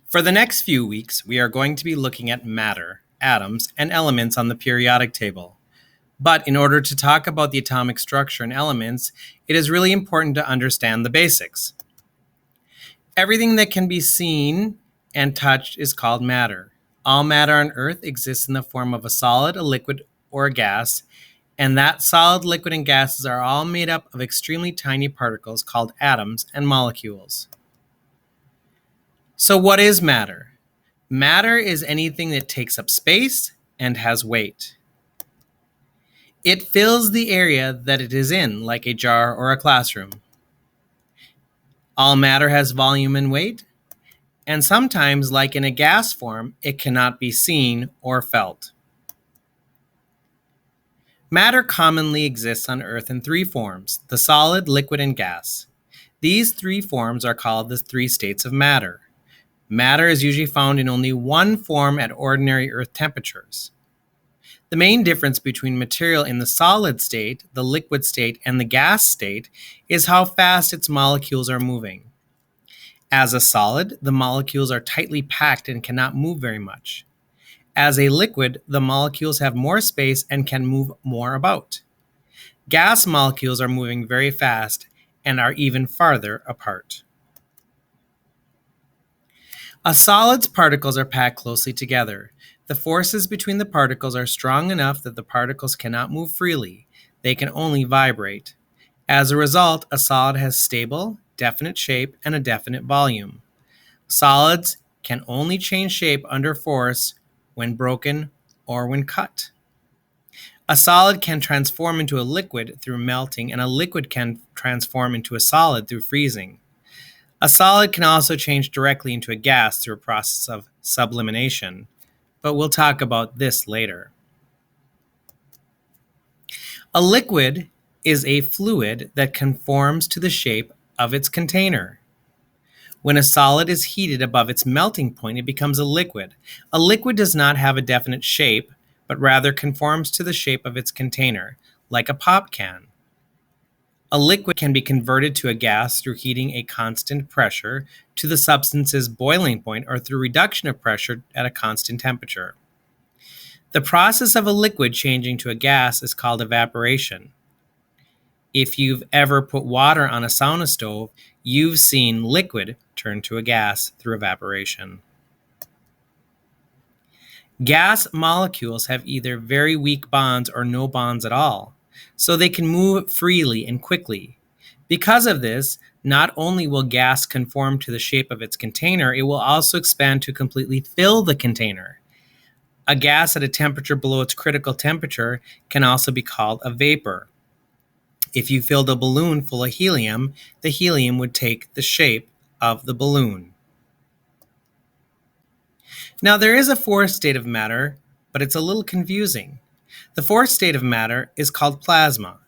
For the next few weeks, we are going to be looking at matter, atoms, and elements on the periodic table. But in order to talk about the atomic structure and elements, it is really important to understand the basics. Everything that can be seen and touched is called matter. All matter on Earth exists in the form of a solid, a liquid, or a gas, and that solid, liquid, and gases are all made up of extremely tiny particles called atoms and molecules. So what is matter? Matter is anything that takes up space and has weight. It fills the area that it is in, like a jar or a classroom. All matter has volume and weight, and sometimes, like in a gas form, it cannot be seen or felt. Matter commonly exists on Earth in three forms: the solid, liquid, and gas. These three forms are called the three states of matter. Matter is usually found in only one form at ordinary Earth temperatures. The main difference between material in the solid state, the liquid state, and the gas state is how fast its molecules are moving. As a solid, the molecules are tightly packed and cannot move very much. As a liquid, the molecules have more space and can move more about. Gas molecules are moving very fast and are even farther apart. A solid's particles are packed closely together. The forces between the particles are strong enough that the particles cannot move freely. They can only vibrate. As a result, a solid has stable, definite shape and a definite volume. Solids can only change shape under force when broken or when cut. A solid can transform into a liquid through melting, and a liquid can transform into a solid through freezing. A solid can also change directly into a gas through a process of sublimation, but we'll talk about this later. A liquid is a fluid that conforms to the shape of its container. When a solid is heated above its melting point, it becomes a liquid. A liquid does not have a definite shape, but rather conforms to the shape of its container, like a pop can. A liquid can be converted to a gas through heating a constant pressure to the substance's boiling point or through reduction of pressure at a constant temperature. The process of a liquid changing to a gas is called evaporation. If you've ever put water on a sauna stove, you've seen liquid turn to a gas through evaporation. Gas molecules have either very weak bonds or no bonds at all, so they can move freely and quickly. Because of this, not only will gas conform to the shape of its container, it will also expand to completely fill the container. A gas at a temperature below its critical temperature can also be called a vapor. If you filled a balloon full of helium, the helium would take the shape of the balloon. Now, there is a fourth state of matter, but it's a little confusing. The fourth state of matter is called plasma.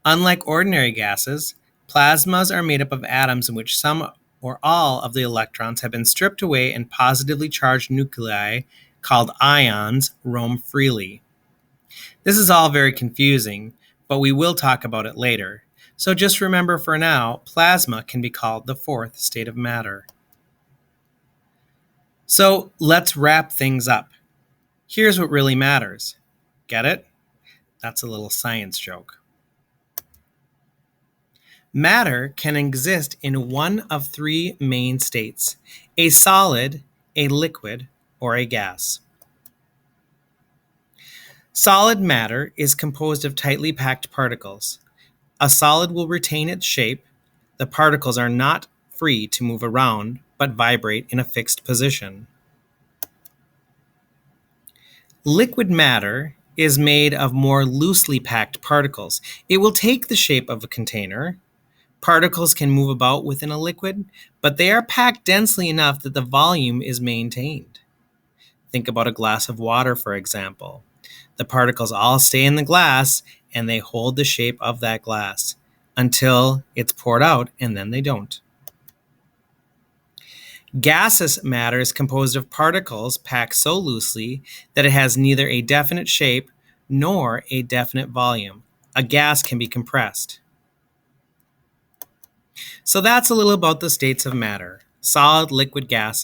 Unlike ordinary gases, plasmas are made up of atoms in which some or all of the electrons have been stripped away and positively charged nuclei, called ions, roam freely. This is all very confusing, but we will talk about it later. So just remember for now, plasma can be called the fourth state of matter. So let's wrap things up. Here's what really matters. Get it? That's a little science joke. Matter can exist in one of three main states: a solid, a liquid, or a gas. Solid matter is composed of tightly packed particles. A solid will retain its shape. The particles are not free to move around, but vibrate in a fixed position. Liquid matter is made of more loosely packed particles. It will take the shape of a container. Particles can move about within a liquid, but they are packed densely enough that the volume is maintained. Think about a glass of water, for example. The particles all stay in the glass, and they hold the shape of that glass until it's poured out, and then they don't. Gaseous matter is composed of particles packed so loosely that it has neither a definite shape nor a definite volume. A gas can be compressed. So that's a little about the states of matter: solid, liquid, gas,